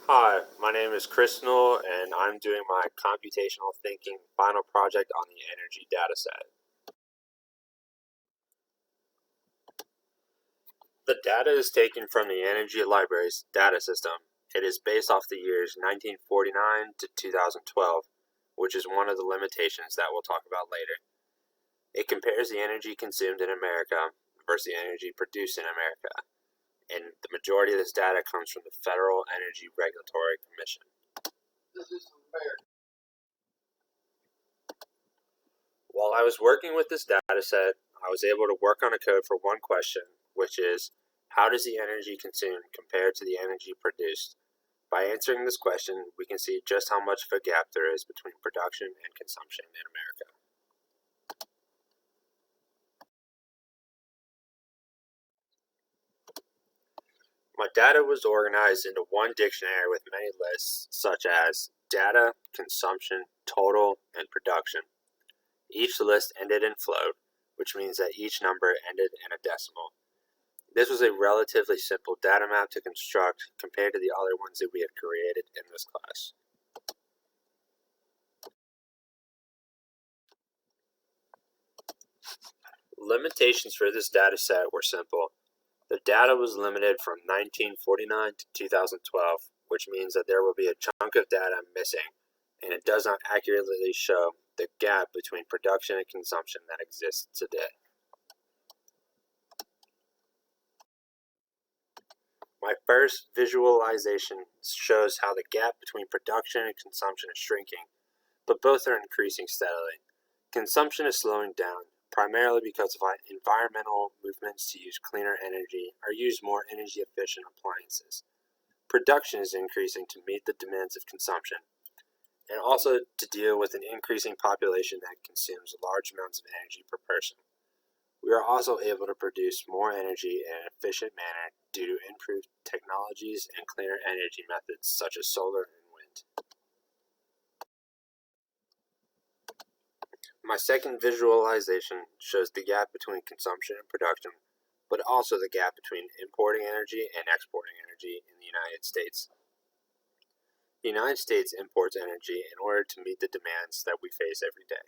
Hi, my name is Chris Null, and I'm doing my computational thinking final project on the energy dataset. The data is taken from the Energy Library's data system. It is based off the years 1949 to 2012, which is one of the limitations that we'll talk about later. It compares the energy consumed in America versus the energy produced in America, and the majority of this data comes from the Federal Energy Regulatory Commission. This is fair. While I was working with this data set, I was able to work on a code for one question, which is, how does the energy consumed compare to the energy produced? By answering this question, we can see just how much of a gap there is between production and consumption in America. My data was organized into one dictionary with many lists, such as data, consumption, total, and production. Each list ended in float, which means that each number ended in a decimal. This was a relatively simple data map to construct compared to the other ones that we had created in this class. Limitations for this data set were simple. The data was limited from 1949 to 2012, which means that there will be a chunk of data missing, and it does not accurately show the gap between production and consumption that exists today. My first visualization shows how the gap between production and consumption is shrinking, but both are increasing steadily. Consumption is slowing down, primarily because of environmental movements to use cleaner energy or use more energy efficient appliances. Production is increasing to meet the demands of consumption, and also to deal with an increasing population that consumes large amounts of energy per person. We are also able to produce more energy in an efficient manner due to improved technologies and cleaner energy methods such as solar and wind. My second visualization shows the gap between consumption and production, but also the gap between importing energy and exporting energy in the United States. The United States imports energy in order to meet the demands that we face every day.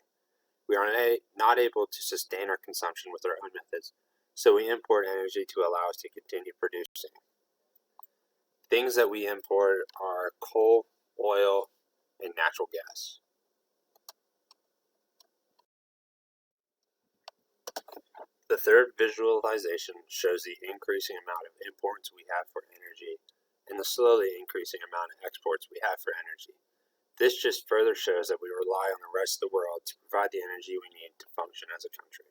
We are not able to sustain our consumption with our own methods, so we import energy to allow us to continue producing. Things that we import are coal, oil, and natural gas. The third visualization shows the increasing amount of imports we have for energy and the slowly increasing amount of exports we have for energy. This just further shows that we rely on the rest of the world to provide the energy we need to function as a country.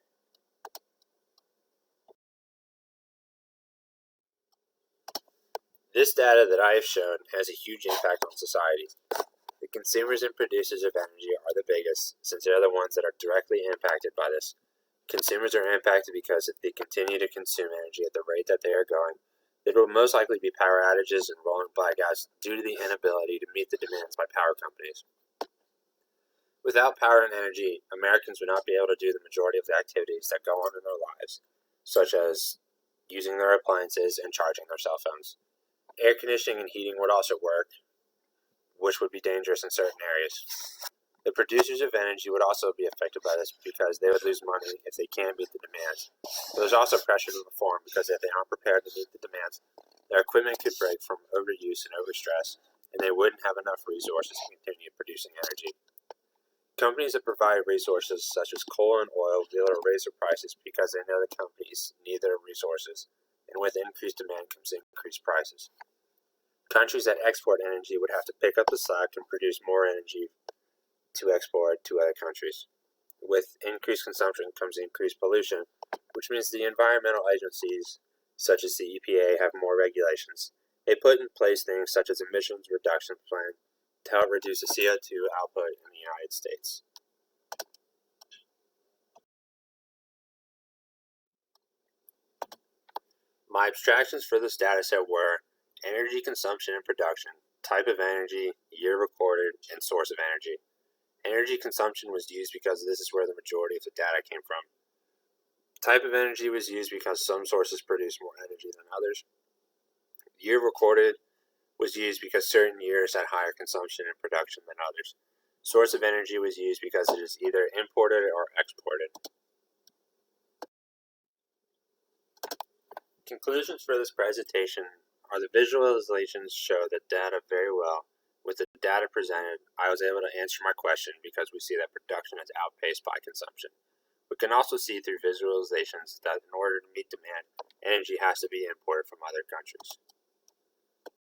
This data that I have shown has a huge impact on society. The consumers and producers of energy are the biggest, since they're the ones that are directly impacted by this. Consumers are impacted because if they continue to consume energy at the rate that they are going, there will most likely be power outages and rolling blackouts due to the inability to meet the demands by power companies. Without power and energy, Americans would not be able to do the majority of the activities that go on in their lives, such as using their appliances and charging their cell phones. Air conditioning and heating would also work, which would be dangerous in certain areas. The producers of energy would also be affected by this because they would lose money if they can't meet the demands. There's also pressure to perform because if they aren't prepared to meet the demands, their equipment could break from overuse and overstress, and they wouldn't have enough resources to continue producing energy. Companies that provide resources such as coal and oil will be able to raise their prices because they know the companies need their resources, and with increased demand comes increased prices. Countries that export energy would have to pick up the slack and produce more energy to export to other countries. With increased consumption comes increased pollution, which means the environmental agencies, such as the EPA, have more regulations. They put in place things such as emissions reduction plan to help reduce the CO2 output in the United States. My abstractions for this dataset were energy consumption and production, type of energy, year recorded, and source of energy. Energy consumption was used because this is where the majority of the data came from. Type of energy was used because some sources produce more energy than others. Year recorded was used because certain years had higher consumption and production than others. Source of energy was used because it is either imported or exported. Conclusions for this presentation are the visualizations show the data very well. With the data presented, I was able to answer my question because we see that production is outpaced by consumption. We can also see through visualizations that in order to meet demand, energy has to be imported from other countries.